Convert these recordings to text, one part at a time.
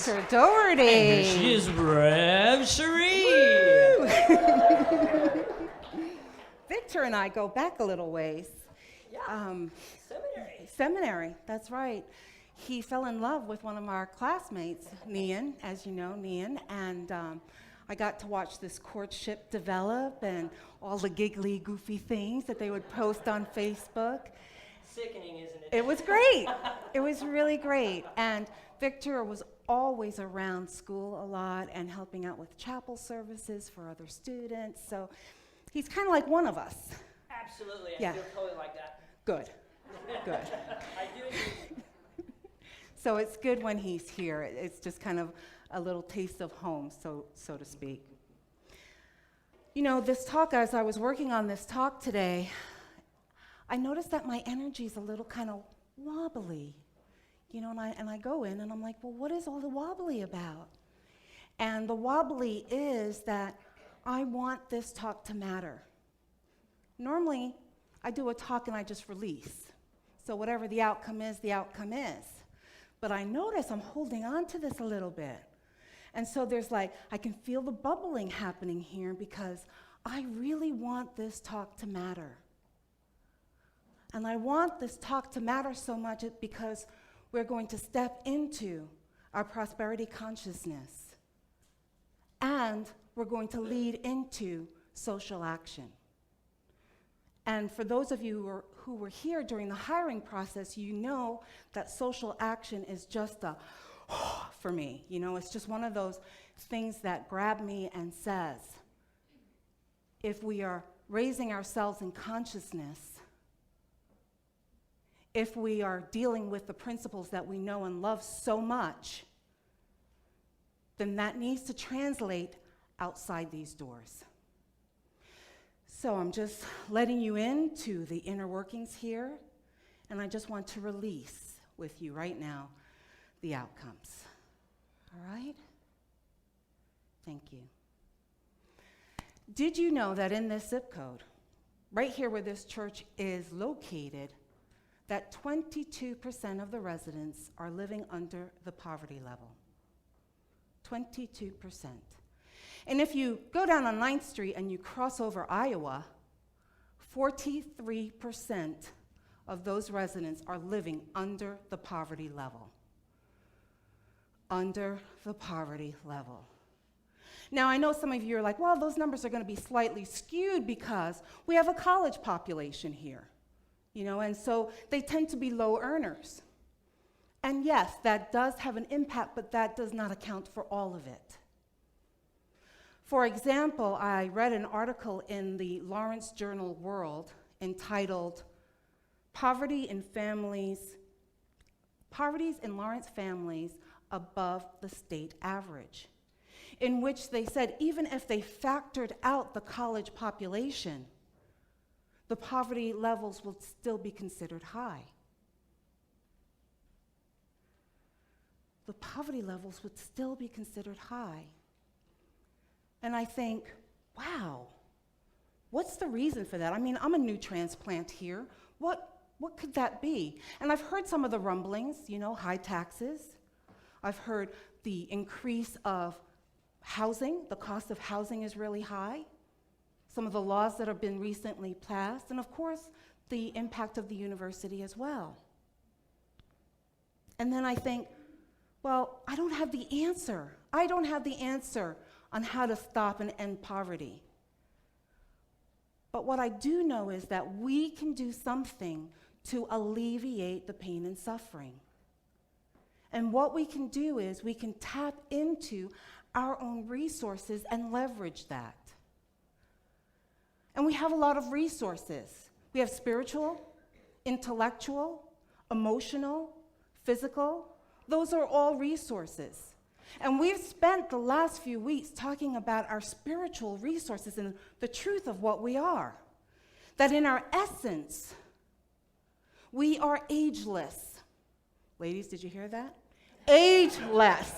Victor Doherty. And here she is, Rev Cherie. Victor and I go back a little ways. Seminary, that's right. He fell in love with one of our classmates, Nian, as you know, Nian, and I got to watch this courtship develop and all the giggly, goofy things that they would post on Facebook. Sickening, isn't it? It was great. It was really great. And Victor was always around school a lot and helping out with chapel services for other students. So he's kind of like one of us. Absolutely. I Yeah. feel totally like that. Good. Good. I do agree. So it's good when he's here. It's just kind of a little taste of home, so to speak. You know, this talk, as I was working on this talk today, I noticed that my energy is a little kind of wobbly. You know, and I go in and I'm like, well, what is all the wobbly about? And the wobbly is that I want this talk to matter. Normally, I do a talk and I just release. So whatever the outcome is, the outcome is. But I notice I'm holding on to this a little bit. And so there's like, I can feel the bubbling happening here because I really want this talk to matter. And I want this talk to matter so much because we're going to step into our prosperity consciousness. And we're going to lead into social action. And for those of you who were here during the hiring process, you know that social action is just a for me. You know, it's just one of those things that grab me and says, if we are raising ourselves in consciousness, if we are dealing with the principles that we know and love so much, then that needs to translate outside these doors. So I'm just letting you into the inner workings here, and I just want to release with you right now the outcomes. All right? Thank you. Did you know that in this zip code, right here where this church is located, that 22% of the residents are living under the poverty level? 22%. And if you go down on 9th Street and you cross over Iowa, 43% of those residents are living under the poverty level. Under the poverty level. Now, I know some of you are like, well, those numbers are going to be slightly skewed because we have a college population here, you know, and so they tend to be low earners. And yes, that does have an impact, but that does not account for all of it. For example, I read an article in the Lawrence Journal World entitled Poverties in Lawrence Families Above the State Average, in which they said even if they factored out the college population, the poverty levels will still be considered high. The poverty levels would still be considered high. And I think, wow, what's the reason for that? I mean, I'm a new transplant here. What could that be? And I've heard some of the rumblings, you know, high taxes. I've heard the increase of housing. The cost of housing is really high. Some of the laws that have been recently passed. And of course, the impact of the university as well. And then I think, well, I don't have the answer. I don't have the answer on how to stop and end poverty. But what I do know is that we can do something to alleviate the pain and suffering. And what we can do is we can tap into our own resources and leverage that. And we have a lot of resources. We have spiritual, intellectual, emotional, physical. Those are all resources. And we've spent the last few weeks talking about our spiritual resources and the truth of what we are. That in our essence, we are ageless. Ladies, did you hear that? Ageless.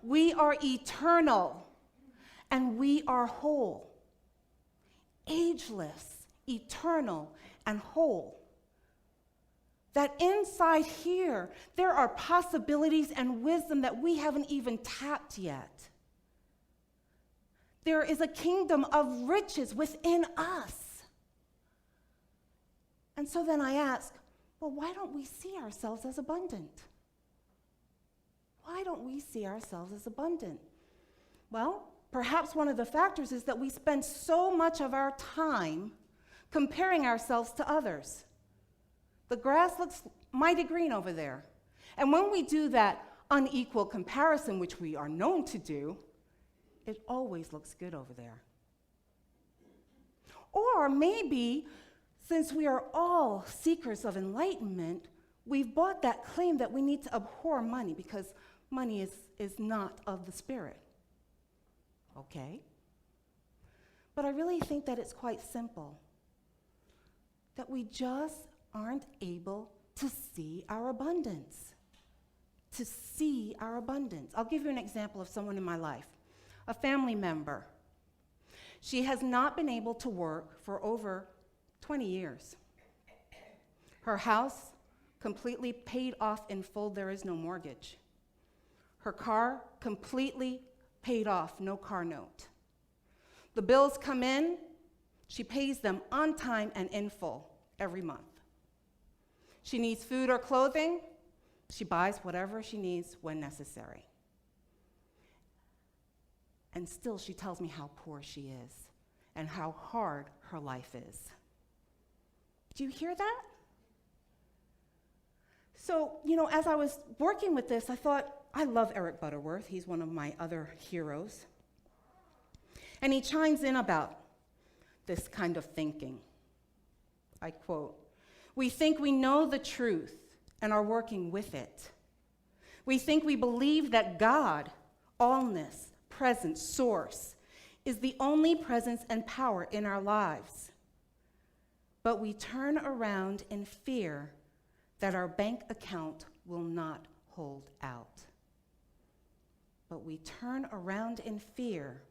We are eternal, and we are whole. Ageless, eternal, and whole. that inside here, there are possibilities and wisdom that we haven't even tapped yet. There is a kingdom of riches within us. And so then I ask, well, why don't we see ourselves as abundant? Why don't we see ourselves as abundant? Well, perhaps one of the factors is that we spend so much of our time comparing ourselves to others. The grass looks mighty green over there. And when we do that unequal comparison, which we are known to do, it always looks good over there. Or maybe, since we are all seekers of enlightenment, we've bought that claim that we need to abhor money because money is not of the spirit. Okay? But I really think that it's quite simple. That we just aren't able to see our abundance. To see our abundance. I'll give you an example of someone in my life. A family member. She has not been able to work for over 20 years. Her house completely paid off in full, there is no mortgage. Her car completely paid off, no car note. The bills come in, she pays them on time and in full every month. She needs food or clothing, she buys whatever she needs when necessary. And still she tells me how poor she is and how hard her life is. Do you hear that? So, as I was working with this, I thought, I love Eric Butterworth. He's one of my other heroes. And he chimes in about this kind of thinking. I quote, "We think we know the truth and are working with it. We think we believe that God, allness, presence, source, is the only presence and power in our lives. But we turn around in fear that our bank account will not hold out. But we turn around in fear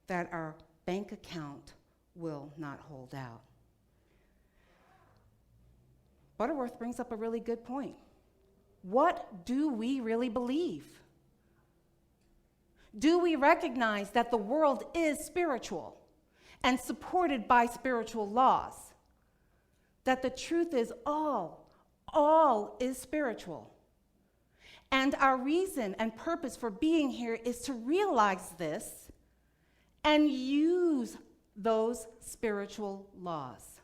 that our bank account will not hold out." Butterworth brings up a really good point. What do we really believe? Do we recognize that the world is spiritual and supported by spiritual laws? That the truth is all is spiritual. And our reason and purpose for being here is to realize this and use those spiritual laws.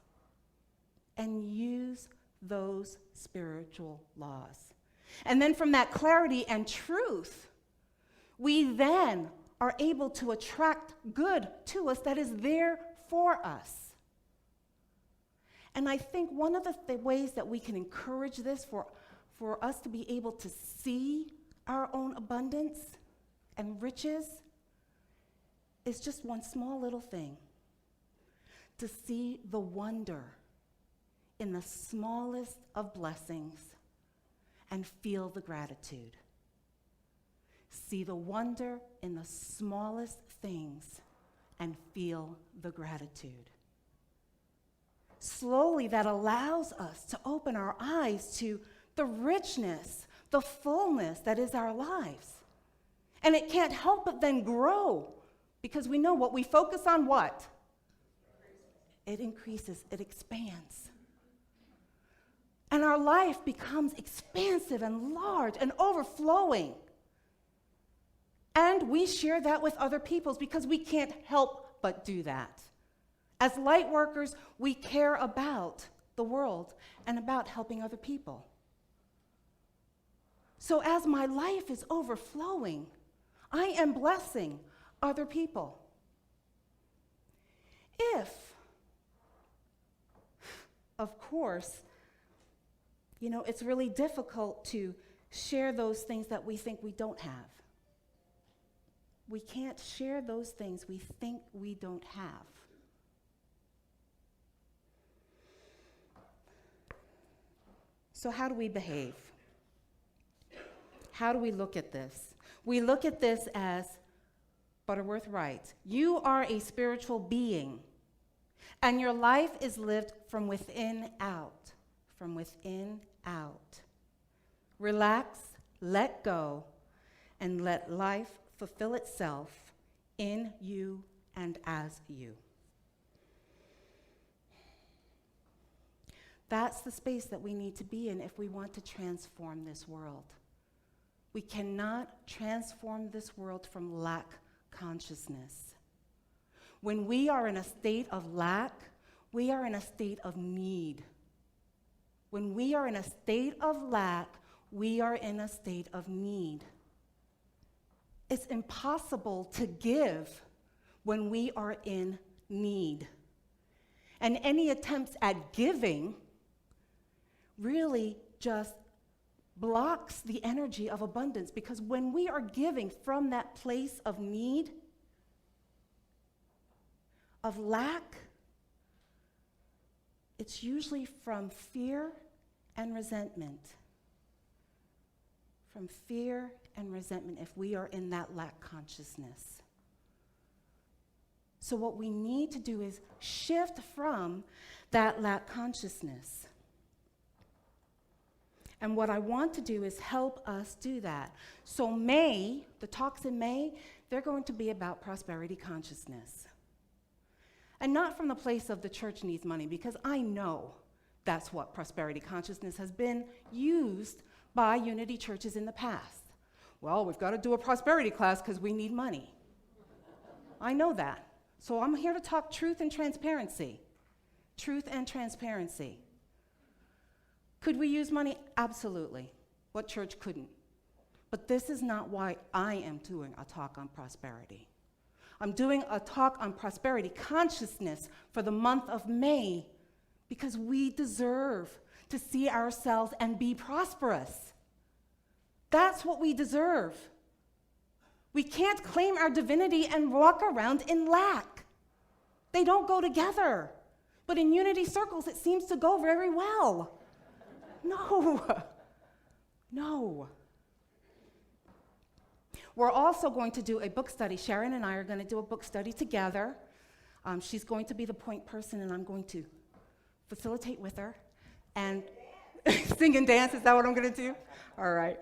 And use those spiritual laws. And then from that clarity and truth, we then are able to attract good to us that is there for us. And I think one of the ways that we can encourage this for us to be able to see our own abundance and riches is just one small little thing. To see the wonder in the smallest of blessings and feel the gratitude. See the wonder in the smallest things and feel the gratitude. Slowly, that allows us to open our eyes to the richness, the fullness that is our lives. And it can't help but then grow, because we know what we focus on, what? It increases, it expands. And our life becomes expansive and large and overflowing. And we share that with other peoples because we can't help but do that. As light workers, we care about the world and about helping other people. So as my life is overflowing, I am blessing other people. If, of course, it's really difficult to share those things that we think we don't have. We can't share those things we think we don't have. So how do we behave? How do we look at this? We look at this as Butterworth writes, you are a spiritual being, and your life is lived from within out. From within out. Relax, let go, and let life fulfill itself in you and as you. That's the space that we need to be in if we want to transform this world. We cannot transform this world from lack consciousness. When we are in a state of lack, we are in a state of need. When we are in a state of lack, we are in a state of need. It's impossible to give when we are in need. And any attempts at giving really just blocks the energy of abundance, because when we are giving from that place of need, of lack, it's usually from fear and resentment. From fear and resentment if we are in that lack consciousness. So what we need to do is shift from that lack consciousness. And what I want to do is help us do that. So May, the talks in May, they're going to be about prosperity consciousness. And not from the place of the church needs money, because I know that's what prosperity consciousness has been used by Unity churches in the past. Well, we've got to do a prosperity class because we need money. I know that. So I'm here to talk truth and transparency. Truth and transparency. Could we use money? Absolutely. What church couldn't? But this is not why I am doing a talk on prosperity. I'm doing a talk on prosperity consciousness for the month of May because we deserve to see ourselves and be prosperous. That's what we deserve. We can't claim our divinity and walk around in lack. They don't go together. But in Unity circles, it seems to go very well. No. We're also going to do a book study. Sharon and I are going to do a book study together. She's going to be the point person, and I'm going to facilitate with her. And sing and dance, is that what I'm going to do? All right.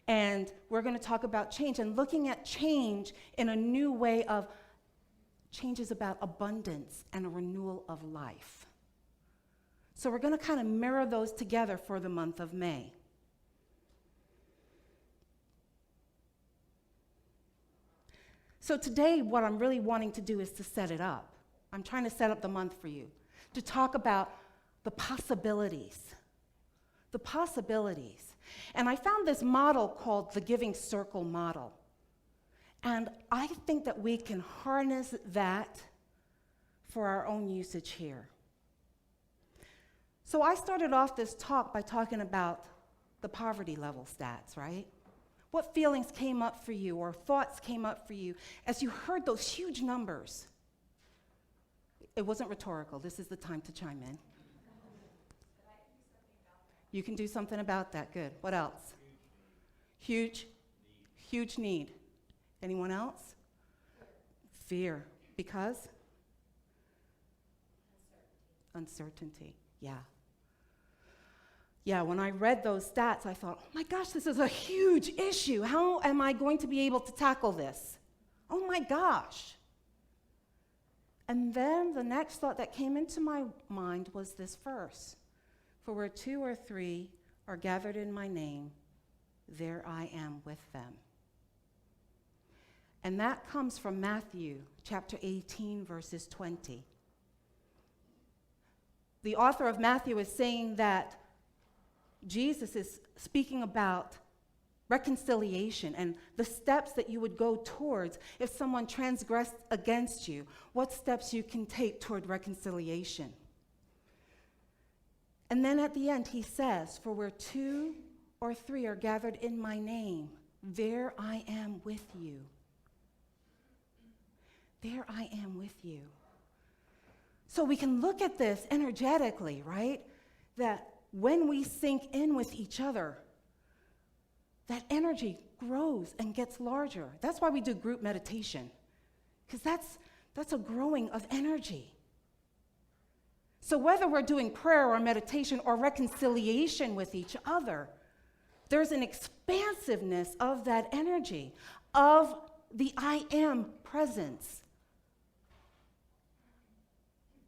And we're going to talk about change and looking at change in a new way of change is about abundance and a renewal of life. So we're going to kind of mirror those together for the month of May. So today, what I'm really wanting to do is to set it up. I'm trying to set up the month for you, to talk about the possibilities. The possibilities. And I found this model called the Giving Circle model. And I think that we can harness that for our own usage here. So I started off this talk by talking about the poverty level stats, right? What feelings came up for you or thoughts came up for you as you heard those huge numbers? It wasn't rhetorical. This is the time to chime in. You can do something about that. Good. What else? Huge need. Anyone else? Fear. Because? Uncertainty. Yeah, when I read those stats, I thought, oh my gosh, this is a huge issue. How am I going to be able to tackle this? Oh my gosh. And then the next thought that came into my mind was this verse. For where 2 or 3 are gathered in my name, there I am with them. And that comes from Matthew chapter 18, verses 20. The author of Matthew is saying that Jesus is speaking about reconciliation and the steps that you would go towards if someone transgressed against you, what steps you can take toward reconciliation. And then at the end, he says, for where 2 or 3 are gathered in my name, there I am with you. There I am with you. So we can look at this energetically, right? That when we sink in with each other, that energy grows and gets larger. That's why we do group meditation, because that's a growing of energy. So whether we're doing prayer or meditation or reconciliation with each other, there's an expansiveness of that energy, of the I am presence.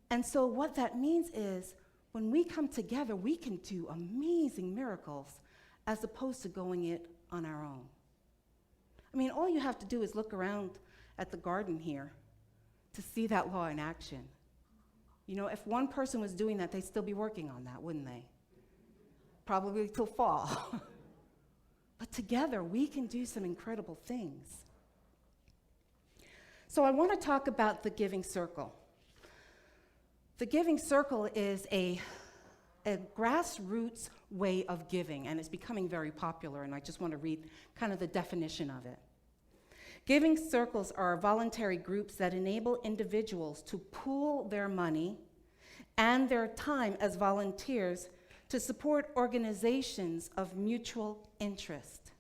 And so what that means is when we come together, we can do amazing miracles as opposed to going it on our own. I mean, all you have to do is look around at the garden here to see that law in action. You know, if one person was doing that, they'd still be working on that, wouldn't they? Probably till fall. But together, we can do some incredible things. So I want to talk about the giving circle. The giving circle is a grassroots way of giving, and it's becoming very popular, and I just want to read kind of the definition of it. Giving circles are voluntary groups that enable individuals to pool their money and their time as volunteers to support organizations of mutual interest.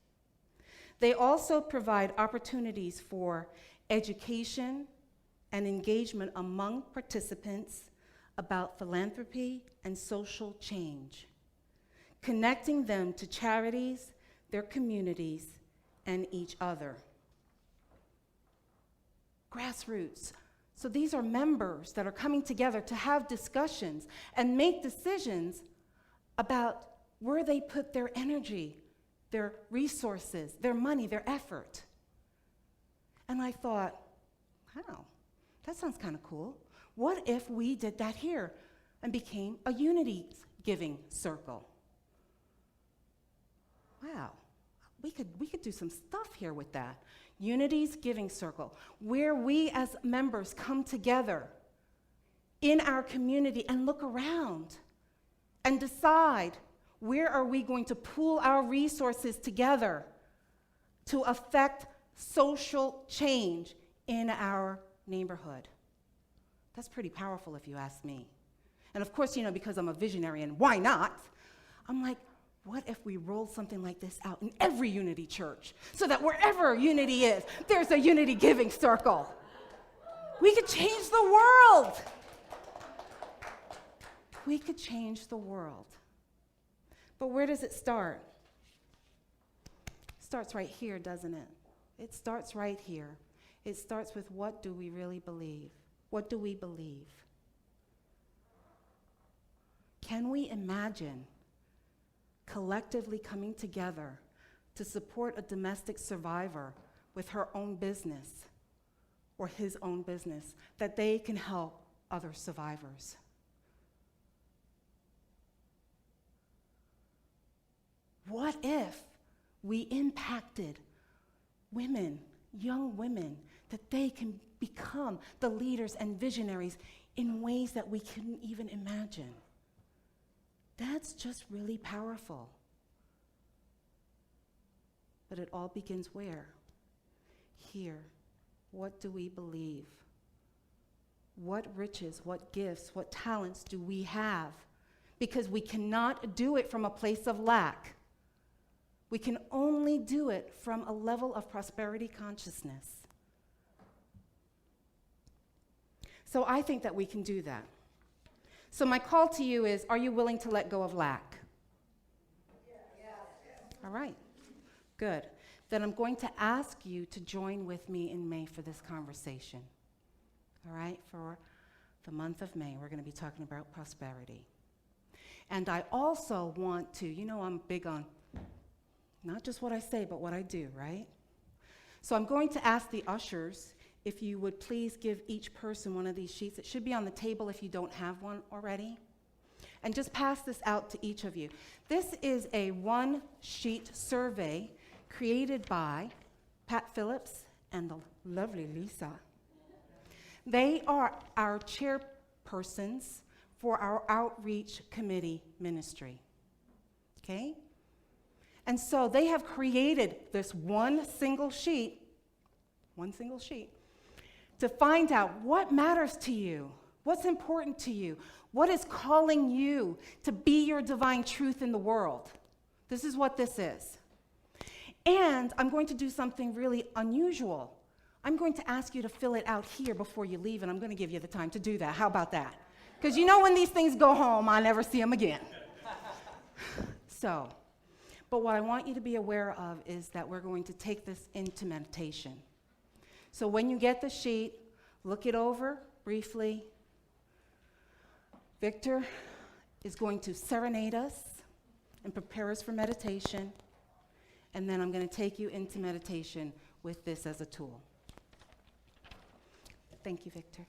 They also provide opportunities for education and engagement among participants about philanthropy and social change, connecting them to charities, their communities, and each other. Grassroots. So these are members that are coming together to have discussions and make decisions about where they put their energy, their resources, their money, their effort. And I thought, wow, that sounds kind of cool. What if we did that here and became a unity giving circle? Wow, we could do some stuff here with that. Unity's Giving Circle, where we as members come together in our community and look around and decide where are we going to pool our resources together to affect social change in our neighborhood. That's pretty powerful if you ask me. And of course, you know, because I'm a visionary and why not, I'm like, what if we rolled something like this out in every Unity church so that wherever Unity is, there's a Unity Giving Circle? We could change the world. We could change the world. But where does it start? It starts right here, doesn't it? It starts right here. It starts with what do we really believe? What do we believe? Can we imagine collectively coming together to support a domestic survivor with her own business or his own business, that they can help other survivors? What if we impacted women, young women, that they can become the leaders and visionaries in ways that we couldn't even imagine? That's just really powerful. But it all begins where? Here. What do we believe? What riches, what gifts, what talents do we have? Because we cannot do it from a place of lack. We can only do it from a level of prosperity consciousness. So I think that we can do that. So my call to you is, are you willing to let go of lack? Yes. All right, good. Then I'm going to ask you to join with me in May for this conversation. All right, for the month of May, we're going to be talking about prosperity. And I also want to, you know, I'm big on not just what I say, but what I do, right? So I'm going to ask the ushers if you would please give each person one of these sheets. It should be on the table if you don't have one already. And just pass this out to each of you. This is a one-sheet survey created by Pat Phillips and the lovely Lisa. They are our chairpersons for our outreach committee ministry, okay? And so they have created this one single sheet to find out what matters to you, what's important to you, what is calling you to be your divine truth in the world. This is what this is. And I'm going to do something really unusual. I'm going to ask you to fill it out here before you leave, and I'm going to give you the time to do that. How about that? Because you know when these things go home, I never see them again. So, but what I want you to be aware of is that we're going to take this into meditation. So when you get the sheet, look it over briefly. Victor is going to serenade us and prepare us for meditation. And then I'm going to take you into meditation with this as a tool. Thank you, Victor.